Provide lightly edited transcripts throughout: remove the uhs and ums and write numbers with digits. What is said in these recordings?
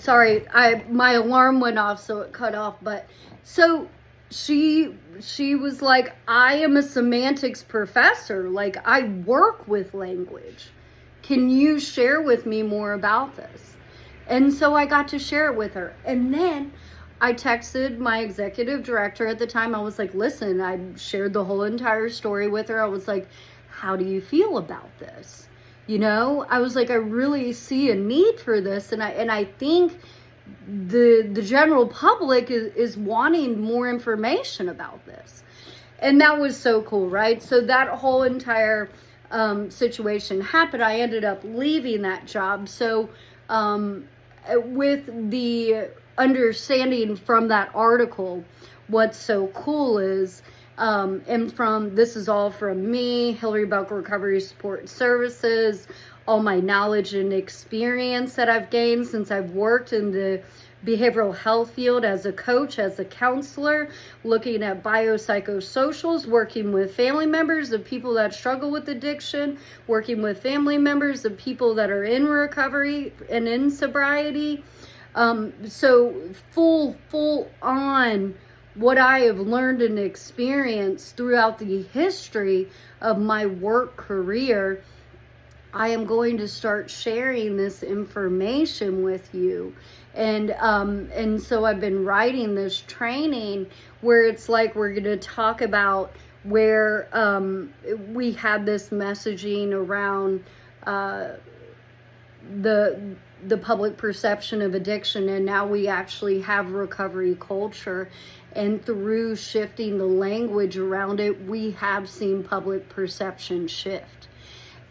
Sorry, my alarm went off, so it cut off. But so she was like, I am a semantics professor. Like, I work with language. Can you share with me more about this? And so I got to share it with her. And then I texted my executive director at the time. I was like, listen, I shared the whole entire story with her. I was like, how do you feel about this? You know, I was like, I really see a need for this. And I think the general public is wanting more information about this. And that was so cool, right? So that whole entire situation happened. I ended up leaving that job. So with the understanding from that article, what's so cool is, and this is all from me, Hillary Belk Recovery Support Services, all my knowledge and experience that I've gained since I've worked in the behavioral health field as a coach, as a counselor, looking at biopsychosocials, working with family members of people that struggle with addiction, working with family members of people that are in recovery and in sobriety. So full on what I have learned and experienced throughout the history of my work career, I am going to start sharing this information with you. And so I've been writing this training where it's like we're going to talk about where we had this messaging around the public perception of addiction, and now we actually have recovery culture, and through shifting the language around it, we have seen public perception shift.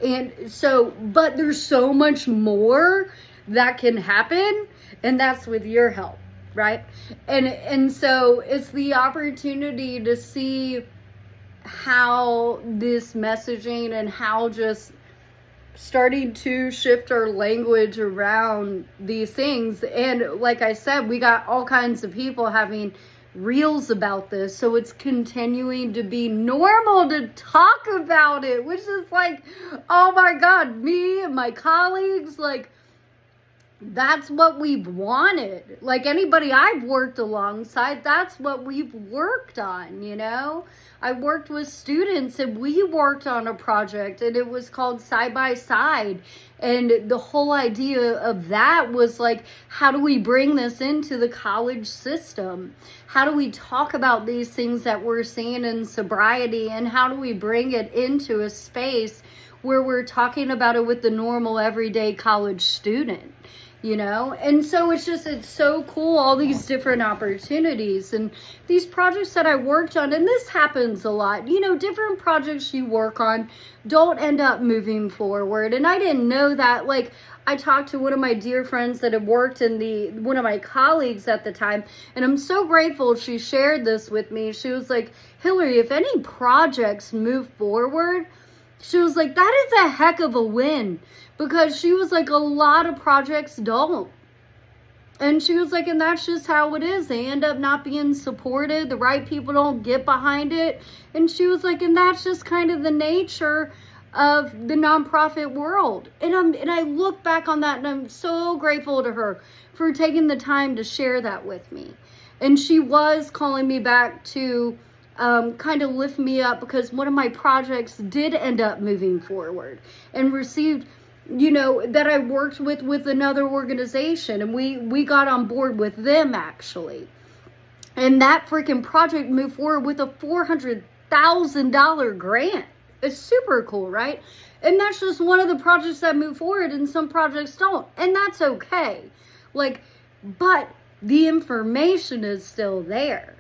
And so, but there's so much more that can happen, and that's with your help, right? And so it's the opportunity to see how this messaging and how just starting to shift our language around these things. And like I said, we got all kinds of people having reels about this, so it's continuing to be normal to talk about it, which is like, oh my God, me and my colleagues, like, that's what we've wanted. Like, anybody I've worked alongside, that's what we've worked on, you know? I worked with students, and we worked on a project, and it was called Side by Side. And the whole idea of that was like, how do we bring this into the college system? How do we talk about these things that we're seeing in sobriety, and how do we bring it into a space where we're talking about it with the normal everyday college student? You know, and so it's so cool, all these different opportunities and these projects that I worked on. And this happens a lot, you know, different projects you work on don't end up moving forward. And I didn't know that. Like, I talked to one of my dear friends that had worked in one of my colleagues at the time, and I'm so grateful she shared this with me. She was like, Hillary, if any projects move forward, she was like, that is a heck of a win. Because she was like, a lot of projects don't. And she was like, and that's just how it is. They end up not being supported. The right people don't get behind it. And she was like, and that's just kind of the nature of the nonprofit world. And I look back on that, and I'm so grateful to her for taking the time to share that with me. And she was calling me back to kind of lift me up, because one of my projects did end up moving forward and received, you know, that I worked with another organization, and we got on board with them actually. And that freaking project moved forward with a $400,000 grant. It's super cool, right? And that's just one of the projects that move forward, and some projects don't. And that's okay. Like, but the information is still there.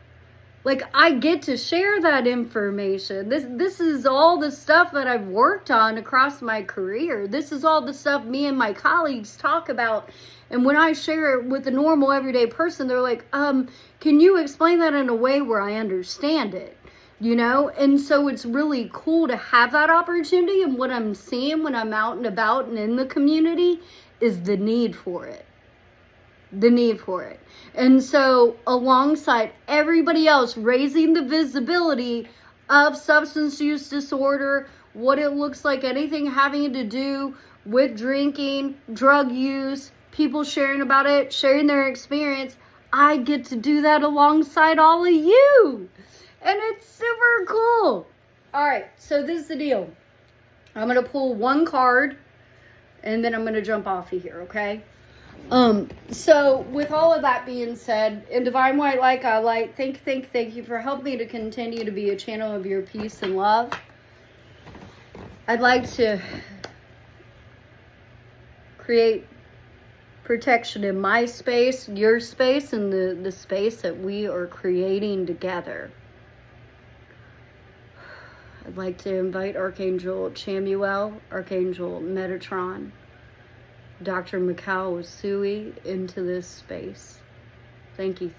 Like, I get to share that information. This is all the stuff that I've worked on across my career. This is all the stuff me and my colleagues talk about. And when I share it with a normal everyday person, they're like, can you explain that in a way where I understand it? You know? And so it's really cool to have that opportunity. And what I'm seeing when I'm out and about and in the community is the need for it. The need for it. And so alongside everybody else raising the visibility of substance use disorder, what it looks like, anything having to do with drinking, drug use, people sharing about it, sharing their experience, I get to do that alongside all of you. And it's super cool. All right, so this is the deal. I'm going to pull one card and then I'm going to jump off of here, okay? So with all of that being said, in Divine White Light, I like, thank you for helping me to continue to be a channel of your peace and love. I'd like to create protection in my space, your space, and the space that we are creating together. I'd like to invite Archangel Chamuel, Archangel Metatron, Dr. Mikao Usui into this space. Thank you.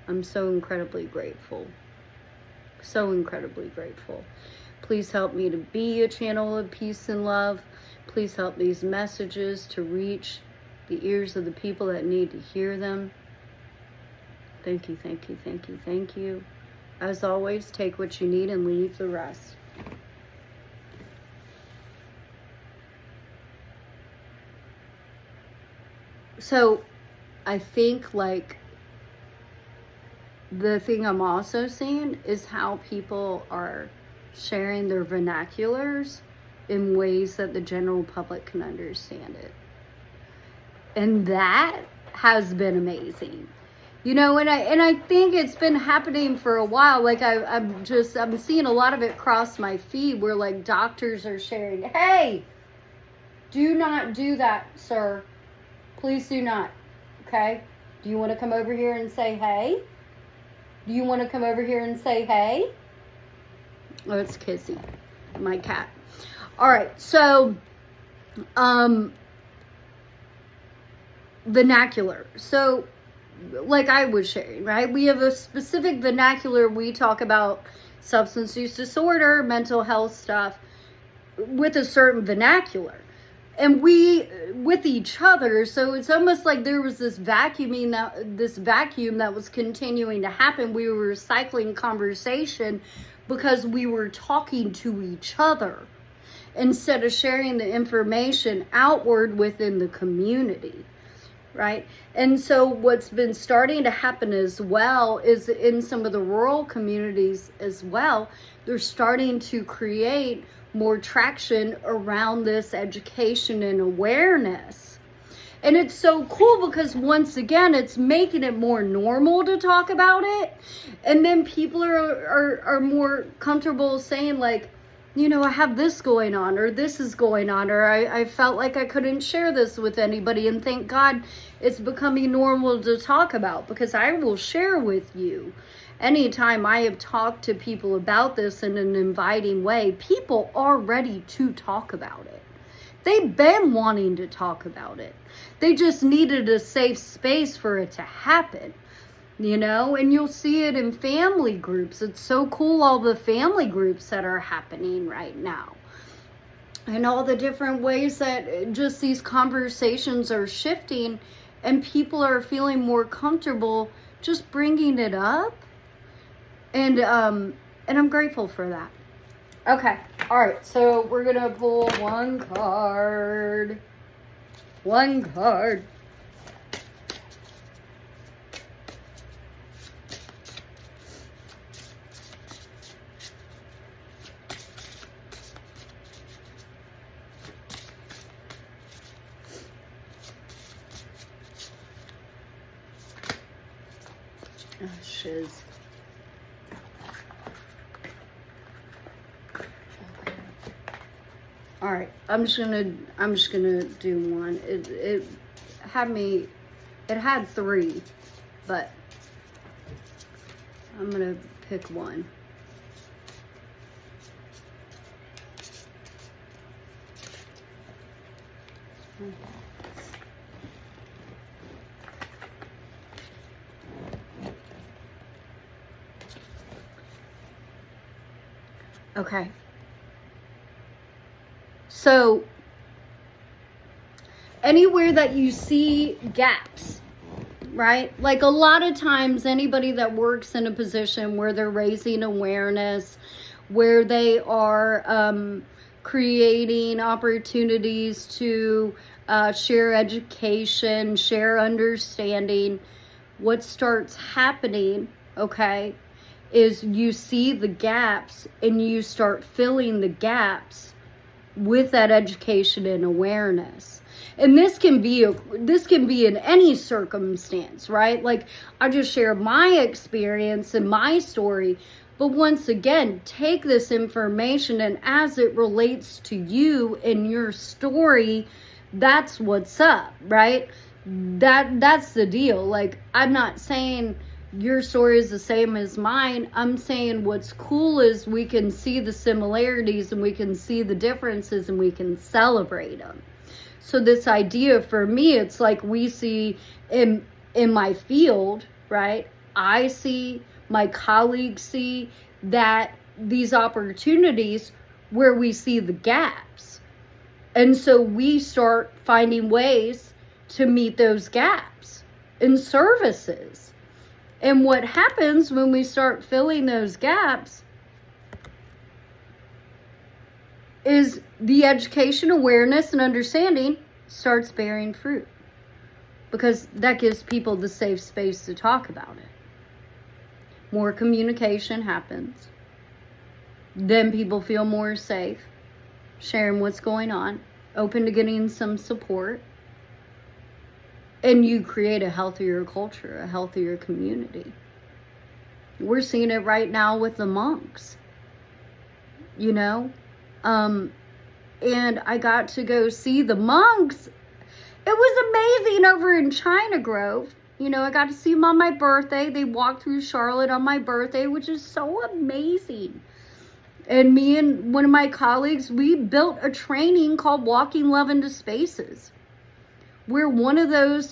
I'm so incredibly grateful. So incredibly grateful. Please help me to be a channel of peace and love. Please help these messages to reach the ears of the people that need to hear them. Thank you. As always, take what you need and leave the rest. So, I think, like, the thing I'm also seeing is how people are sharing their vernaculars in ways that the general public can understand it. And that has been amazing. You know, and I think it's been happening for a while. Like, I'm seeing a lot of it cross my feed where, like, doctors are sharing, hey, do not do that, sir. Please do not. Okay? Do you want to come over here and say hey? Do you want to come over here and say hey? Oh, it's Kissy, my cat. All right, so, vernacular. So, like I was sharing, right? We have a specific vernacular. We talk about substance use disorder, mental health stuff with a certain vernacular. And we, with each other, so it's almost like there was this vacuum that was continuing to happen. We were recycling conversation because we were talking to each other instead of sharing the information outward within the community, right? And so what's been starting to happen as well is in some of the rural communities as well, they're starting to create more traction around this education and awareness. And it's so cool because once again, it's making it more normal to talk about it. And then people are more comfortable saying, like, you know, I have this going on, or this is going on, or I felt like I couldn't share this with anybody. And thank God it's becoming normal to talk about, because I will share with you. Anytime I have talked to people about this in an inviting way, people are ready to talk about it. They've been wanting to talk about it. They just needed a safe space for it to happen, you know? And you'll see it in family groups. It's so cool, all the family groups that are happening right now. And all the different ways that just these conversations are shifting and people are feeling more comfortable just bringing it up. And I'm grateful for that. Okay. All right. So we're going to pull one card. One card. Oh, shiz. All right, I'm just gonna do one. It had three, but I'm gonna pick one. Okay. So, anywhere that you see gaps, right? Like a lot of times, anybody that works in a position where they're raising awareness, where they are creating opportunities to share education, share understanding, what starts happening, okay, is you see the gaps and you start filling the gaps with that education and awareness. And this can be in any circumstance, right? Like, I just share my experience and my story, but once again, take this information, and as it relates to you and your story, that's what's up, right? That's the deal. Like, I'm not saying your story is the same as mine. I'm saying what's cool is we can see the similarities and we can see the differences and we can celebrate them. So this idea for me, it's like we see in my field, right? I see, my colleagues see that these opportunities where we see the gaps. And so we start finding ways to meet those gaps in services. And what happens when we start filling those gaps is the education, awareness, and understanding starts bearing fruit. Because that gives people the safe space to talk about it. More communication happens. Then people feel more safe sharing what's going on, open to getting some support. And you create a healthier culture, a healthier community. We're seeing it right now with the monks, you know? And I got to go see the monks. It was amazing over in China Grove. You know, I got to see them on my birthday. They walked through Charlotte on my birthday, which is so amazing. And me and one of my colleagues, we built a training called Walking Love into Spaces. Where the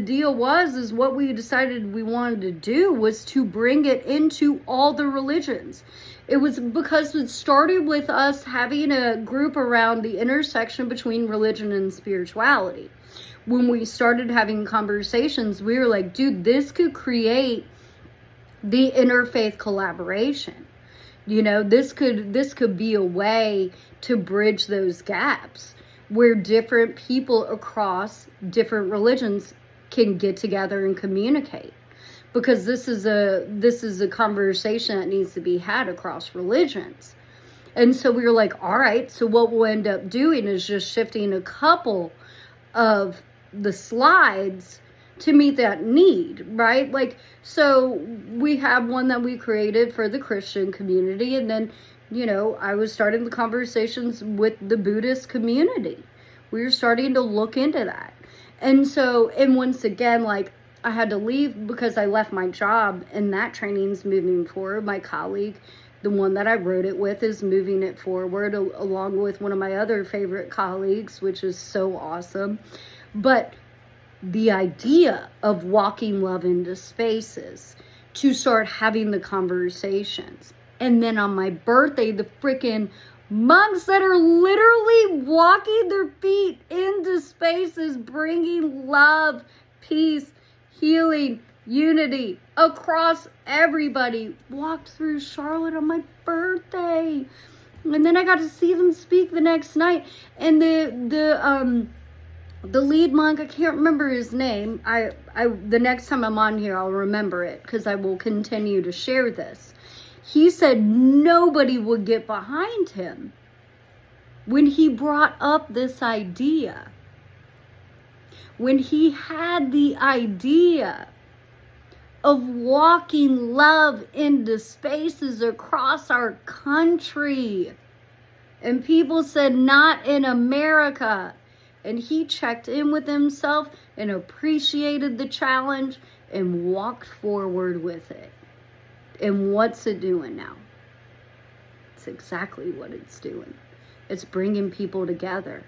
deal is what we decided we wanted to do was to bring it into all the religions. It was because it started with us having a group around the intersection between religion and spirituality. When we started having conversations, we were like, dude, this could create the interfaith collaboration. You know, this could be a way to bridge those gaps, where different people across different religions can get together and communicate. Because this is a conversation that needs to be had across religions. And so we were like, all right, so what we'll end up doing is just shifting a couple of the slides to meet that need, right? Like, so we have one that we created for the Christian community, and then, you know, I was starting the conversations with the Buddhist community. We were starting to look into that. And so, and once again, like, I had to leave because I left my job, and that training's moving forward. My colleague, the one that I wrote it with, is moving it forward along with one of my other favorite colleagues, which is so awesome. But the idea of walking love into spaces to start having the conversations. And then on my birthday, the freaking monks that are literally walking their feet into spaces, bringing love, peace, healing, unity across everybody, walked through Charlotte on my birthday. And then I got to see them speak the next night. And the lead monk, I can't remember his name. I the next time I'm on here, I'll remember it, because I will continue to share this. He said nobody would get behind him when he brought up this idea. When he had the idea of walking love into spaces across our country. And people said, not in America. And he checked in with himself and appreciated the challenge and walked forward with it. And what's it doing now? It's exactly what it's doing. It's bringing people together.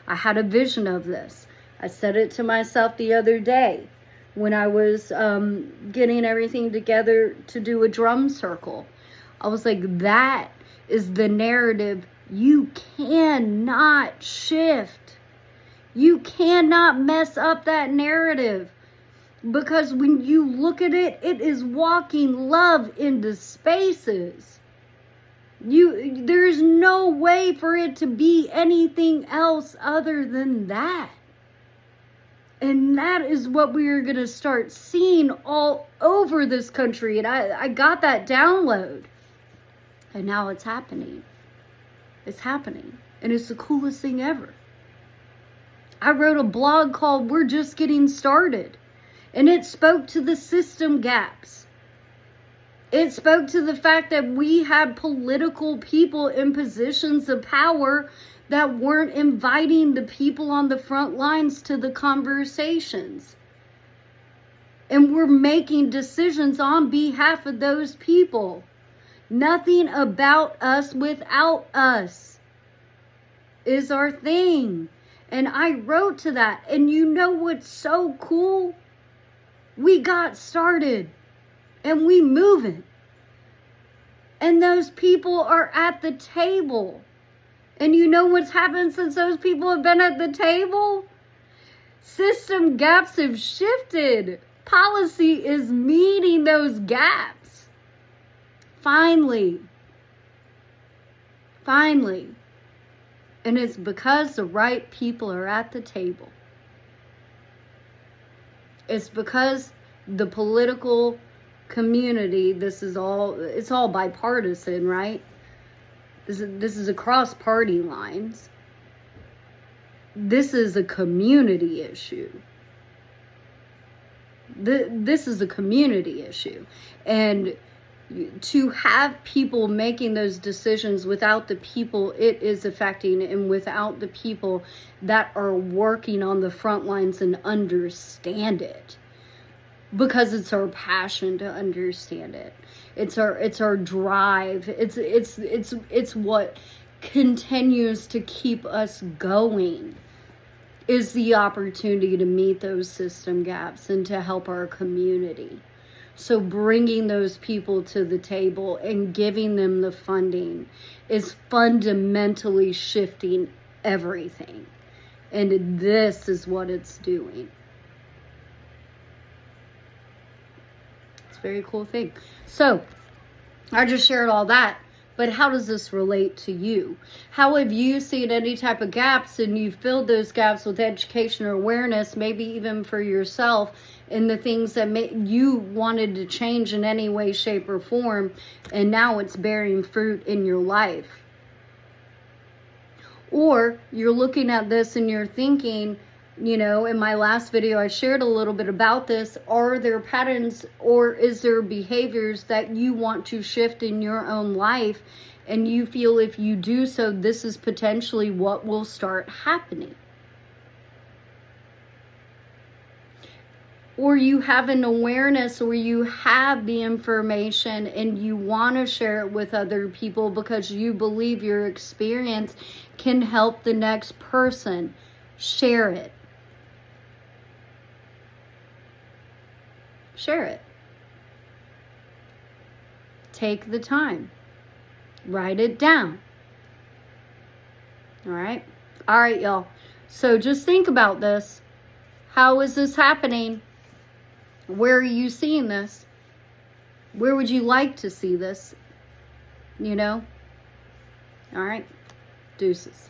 I had a vision of this. I said it to myself the other day when I was getting everything together to do a drum circle. I was like, that is the narrative you cannot shift. You cannot mess up that narrative. Because when you look at it, it is walking love into spaces. There's no way for it to be anything else other than that. And that is what we are going to start seeing all over this country. And I got that download. And now it's happening. It's happening. And it's the coolest thing ever. I wrote a blog called We're Just Getting Started. And it spoke to the system gaps. It spoke to the fact that we had political people in positions of power that weren't inviting the people on the front lines to the conversations. And we're making decisions on behalf of those people. Nothing about us without us is our thing. And I wrote to that. And you know what's so cool? We got started. And we moving. And those people are at the table. And you know what's happened since those people have been at the table? System gaps have shifted. Policy is meeting those gaps. Finally. Finally. And it's because the right people are at the table. It's because the political community, it's all bipartisan, right? This is across party lines. This is a community issue. This is a community issue. And to have people making those decisions without the people it is affecting, and without the people that are working on the front lines and understand it, because it's our passion to understand it. It's our drive. It's what continues to keep us going, is the opportunity to meet those system gaps and to help our community. So bringing those people to the table and giving them the funding is fundamentally shifting everything. And this is what it's doing. It's a very cool thing. So I just shared all that. But how does this relate to you? How have you seen any type of gaps, and you filled those gaps with education or awareness, maybe even for yourself, in the things that you wanted to change in any way, shape, or form, and now it's bearing fruit in your life? Or you're looking at this and you're thinking, you know, in my last video, I shared a little bit about this. Are there patterns or is there behaviors that you want to shift in your own life? And you feel if you do so, this is potentially what will start happening. Or you have an awareness, or you have the information and you want to share it with other people because you believe your experience can help the next person. Share it. Share it. Take the time. Write it down. All right? All right, y'all. So just think about this. How is this happening? Where are you seeing this? Where would you like to see this? You know? All right. Deuces.